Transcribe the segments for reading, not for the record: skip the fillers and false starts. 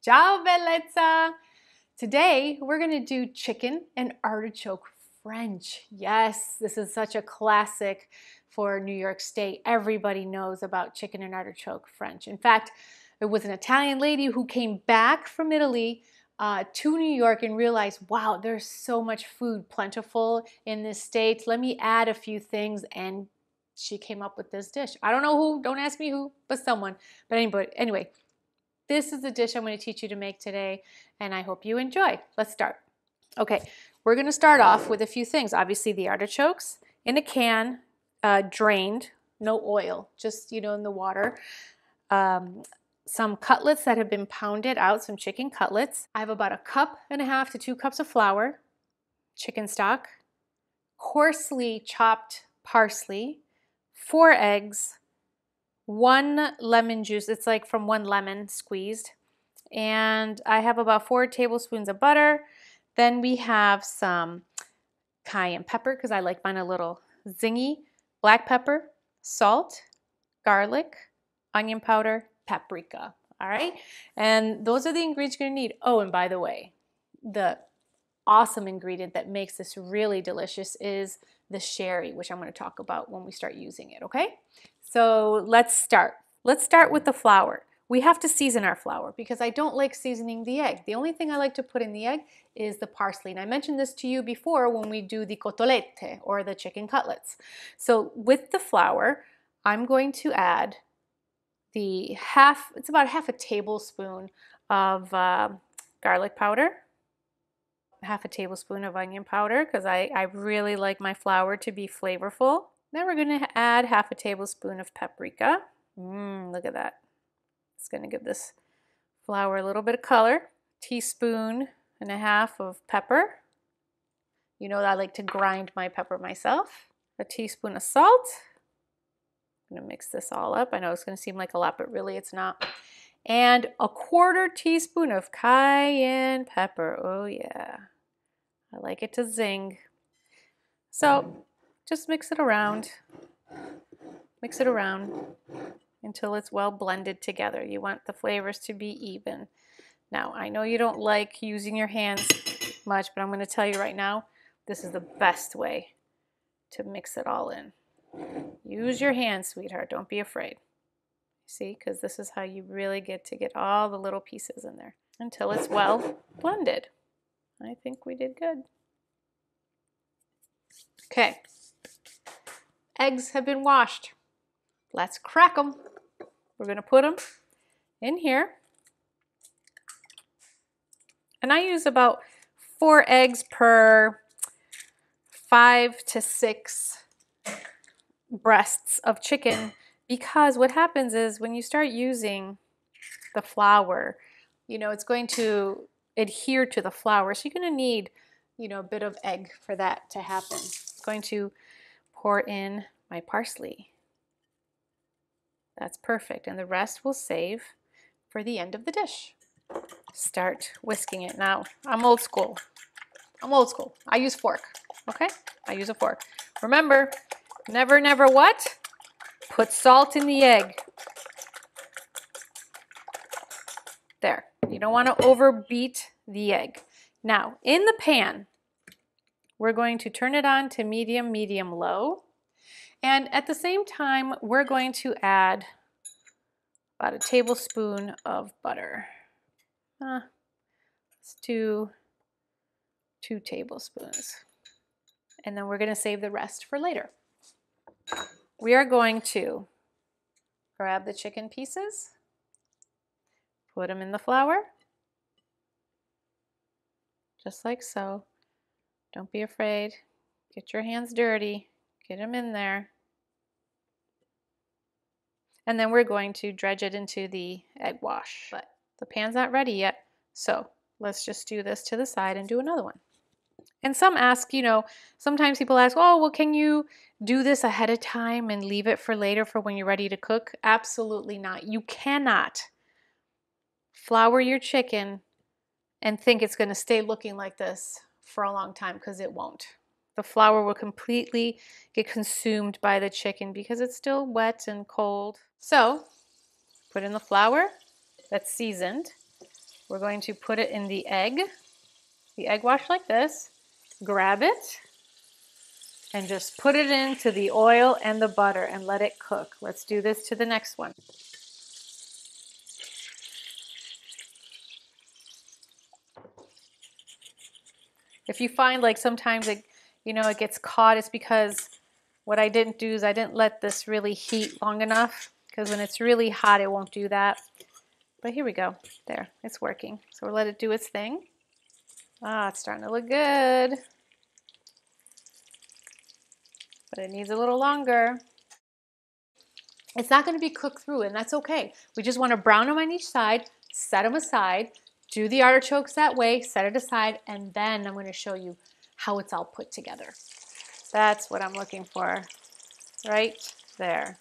Ciao, Bellezza! Today, we're gonna do chicken and artichoke French. Yes, this is such a classic for New York State. Everybody knows about chicken and artichoke French. In fact, it was an Italian lady who came back from Italy to New York and realized, wow, there's so much food plentiful in this state. Let me add a few things, and she came up with this dish. I don't know who, don't ask me who, but someone. But anyway, this is the dish I'm going to teach you to make today, and I hope you enjoy. Let's start. Okay, we're going to start off with a few things. Obviously, the artichokes in a can, drained, no oil, just, in the water. Some cutlets that have been pounded out, some chicken cutlets. I have about 1.5 cups to 2 cups of flour, chicken stock, coarsely chopped parsley, 4 eggs, 1 lemon juice. It's like from 1 lemon squeezed. And I have about 4 tablespoons of butter. Then we have some cayenne pepper because I like mine a little zingy, black pepper, salt, garlic, onion powder, paprika. All right. And those are the ingredients you're going to need. Oh, and by the way, the awesome ingredient that makes this really delicious is the sherry, which I'm going to talk about when we start using it, okay? So let's start. Let's start with the flour. We have to season our flour because I don't like seasoning the egg. The only thing I like to put in the egg is the parsley. And I mentioned this to you before when we do the cotolette or the chicken cutlets. So with the flour, I'm going to add it's about 1/2 tablespoon of garlic powder, 1/2 tablespoon of onion powder because I really like my flour to be flavorful. Then we're going to add 1/2 tablespoon of paprika. Look at that. It's going to give this flour a little bit of color. 1.5 teaspoons of pepper. You know that I like to grind my pepper myself. 1 teaspoon of salt. I'm going to mix this all up. I know it's going to seem like a lot, but really it's not. And 1/4 teaspoon of cayenne pepper. Oh yeah. I like it to zing. So just mix it around. Mix it around until it's well blended together. You want the flavors to be even. Now, I know you don't like using your hands much, but I'm going to tell you right now, this is the best way to mix it all in. Use your hands, sweetheart. Don't be afraid. See, because this is how you really get all the little pieces in there until it's well blended. I think we did good. Okay. Eggs have been washed. Let's crack them. We're going to put them in here. And I use about 4 eggs per 5 to 6 breasts of chicken because what happens is when you start using the flour, it's going to adhere to the flour. So you're going to need, a bit of egg for that to happen. I'm going to pour in my parsley. That's perfect. And the rest we'll save for the end of the dish. Start whisking it. Now, I'm old school. I use fork, okay? I use a fork. Remember, never what? Put salt in the egg. There. You don't want to overbeat the egg. Now, in the pan, we're going to turn it on to medium, low. And at the same time, we're going to add about 1 tablespoon of butter. Let's do 2 tablespoons. And then we're going to save the rest for later. We are going to grab the chicken pieces, put them in the flour, just like so. Don't be afraid. Get your hands dirty. Get them in there. And then we're going to dredge it into the egg wash. But the pan's not ready yet, so let's just do this to the side and do another one. And some ask, sometimes people ask, oh, well, can you do this ahead of time and leave it for later for when you're ready to cook? Absolutely not. You cannot flour your chicken and think it's going to stay looking like this for a long time because it won't. The flour will completely get consumed by the chicken because it's still wet and cold. So put in the flour that's seasoned. we're going to put it in the egg wash like this, grab it, and just put it into the oil and the butter and let it cook. Let's do this to the next one. If you find like sometimes it gets caught, it's because what I didn't do is I didn't let this really heat long enough, because when it's really hot it won't do that. But here we go. There, it's working. So we'll let it do its thing. Ah, it's starting to look good. But it needs a little longer. It's not going to be cooked through, and that's okay. We just want to brown them on each side, set them aside, do the artichokes that way, set it aside, and then I'm going to show you how it's all put together. That's what I'm looking for, right there.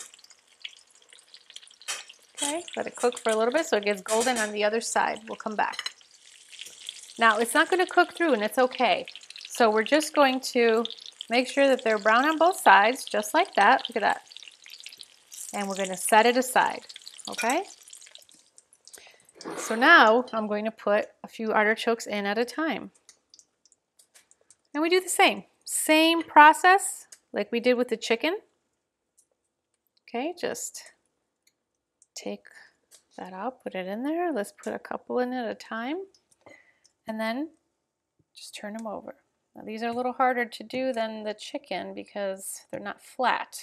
Okay, let it cook for a little bit so it gets golden on the other side. We'll come back. Now, it's not going to cook through, and it's okay. So we're just going to make sure that they're brown on both sides, just like that. Look at that. And we're going to set it aside, okay? So now I'm going to put a few artichokes in at a time. And we do the same process like we did with the chicken. Okay, just take that out, put it in there. Let's put a couple in at a time. And then just turn them over. Now these are a little harder to do than the chicken because they're not flat.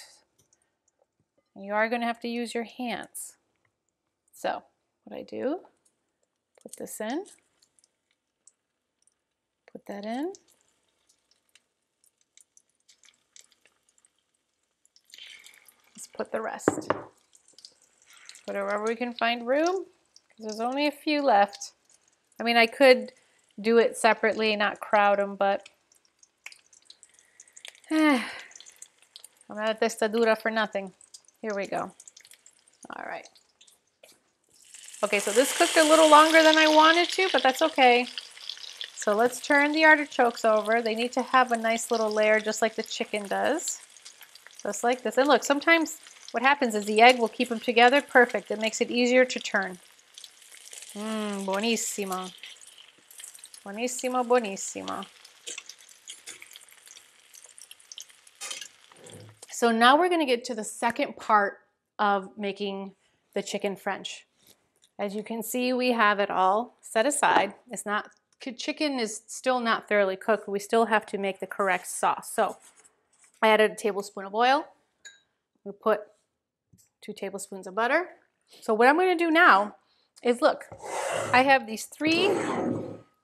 You are going to have to use your hands. So what I do, put this in, put that in. Let's put the rest. Put it wherever we can find room, because there's only a few left. I mean, I could do it separately, not crowd them, but I'm not at testadura for nothing. Here we go. All right. Okay, so this cooked a little longer than I wanted to, but that's okay. So let's turn the artichokes over. They need to have a nice little layer just like the chicken does. Just like this. And look, sometimes what happens is the egg will keep them together. Perfect. It makes it easier to turn. Buonissimo. Buonissimo, buonissimo. So now we're going to get to the second part of making the chicken French. As you can see, we have it all set aside. Chicken is still not thoroughly cooked. We still have to make the correct sauce. So I added a tablespoon of oil. We put 2 tablespoons of butter. So what I'm going to do now is, look, I have these 3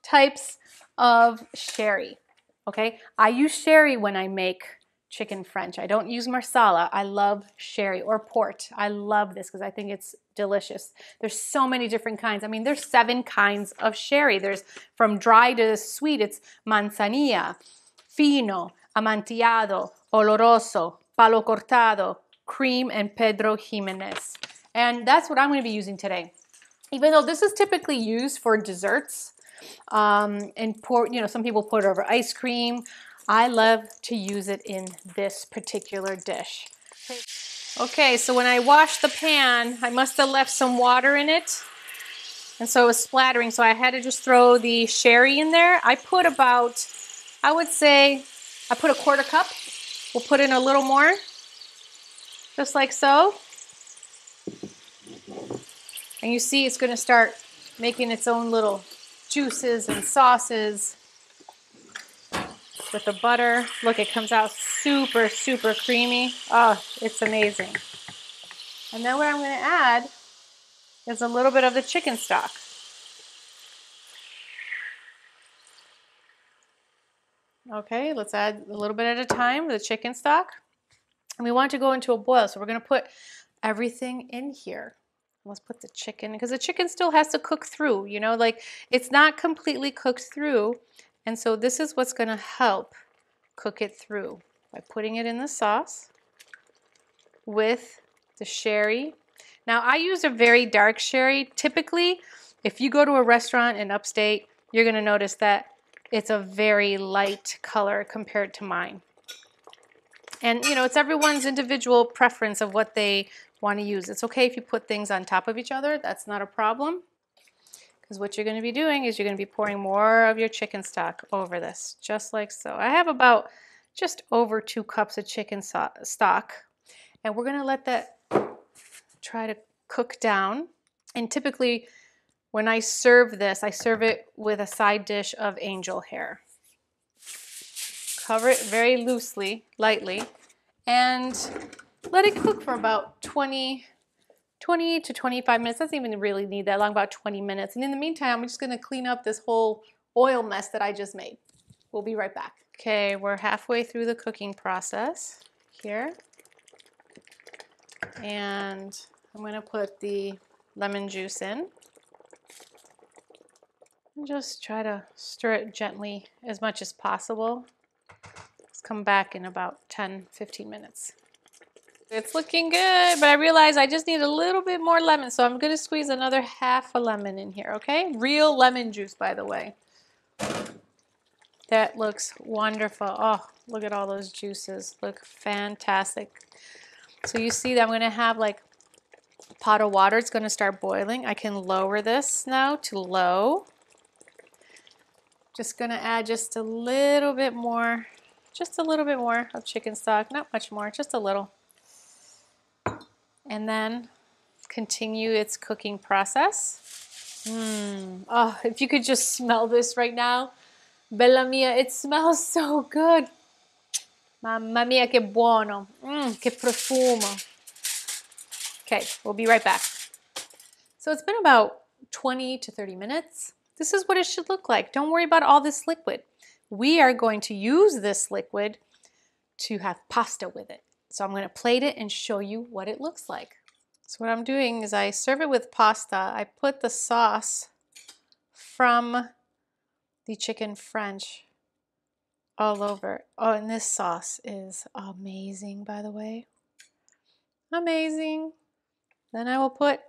types of sherry. Okay, I use sherry when I make chicken French. I don't use marsala. I love sherry, or port. I love this because I think it's delicious. There's so many different kinds. I mean, there's 7 kinds of sherry. There's from dry to sweet. It's Manzanilla, Fino, Amontillado, Oloroso, Palo Cortado, Cream, and Pedro Ximenez. And that's what I'm going to be using today. Even though this is typically used for desserts, and some people put it over ice cream. I love to use it in this particular dish. Okay, so when I washed the pan, I must have left some water in it, and so it was splattering, so I had to just throw the sherry in there. I put about, I would say, I put a 1/4 cup. We'll put in a little more, just like so. And you see it's going to start making its own little juices and sauces with the butter. Look, it comes out super, super creamy. Oh, it's amazing. And then what I'm going to add is a little bit of the chicken stock. Okay, let's add a little bit at a time, the chicken stock. And we want it to go into a boil, so we're going to put everything in here. Let's put the chicken, because the chicken still has to cook through, like it's not completely cooked through. And so this is what's going to help cook it through, by putting it in the sauce with the sherry. Now I use a very dark sherry. Typically, if you go to a restaurant in Upstate, you're going to notice that it's a very light color compared to mine. And it's everyone's individual preference of what they want to use. It's okay if you put things on top of each other. That's not a problem. Because what you're going to be doing is you're going to be pouring more of your chicken stock over this, just like so. I have about just over 2 cups of chicken stock, and we're going to let that try to cook down. And typically when I serve this, I serve it with a side dish of angel hair. Cover it very loosely, lightly, and let it cook for about 20 to 25 minutes. Doesn't even really need that long, about 20 minutes. And in the meantime, I'm just gonna clean up this whole oil mess that I just made. We'll be right back. Okay, we're halfway through the cooking process here. And I'm gonna put the lemon juice in. And just try to stir it gently as much as possible. Let's come back in about 10-15 minutes. It's looking good, but I realize I just need a little bit more lemon, so I'm going to squeeze another half a lemon in here, okay? Real lemon juice, by the way. That looks wonderful. Oh, look at all those juices. Look fantastic. So you see that I'm going to have like a pot of water. It's going to start boiling. I can lower this now to low. Just going to add just a little bit more of chicken stock. Not much more, just a little. And then continue its cooking process. Oh, if you could just smell this right now. Bella mia, it smells so good. Mamma mia, che buono. Che profumo. Okay, we'll be right back. So it's been about 20 to 30 minutes. This is what it should look like. Don't worry about all this liquid. We are going to use this liquid to have pasta with it. So I'm going to plate it and show you what it looks like. So what I'm doing is I serve it with pasta. I put the sauce from the chicken French all over. Oh, and this sauce is amazing, by the way. Amazing. Then I will put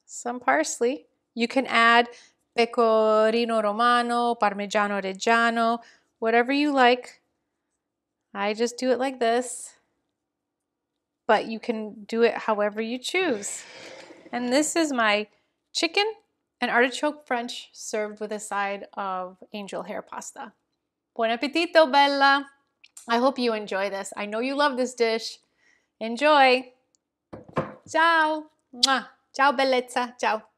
some parsley. You can add pecorino romano, parmigiano reggiano, whatever you like. I just do it like this. But you can do it however you choose. And this is my chicken and artichoke French served with a side of angel hair pasta. Buon appetito, Bella! I hope you enjoy this. I know you love this dish. Enjoy! Ciao! Ciao, Bellezza! Ciao!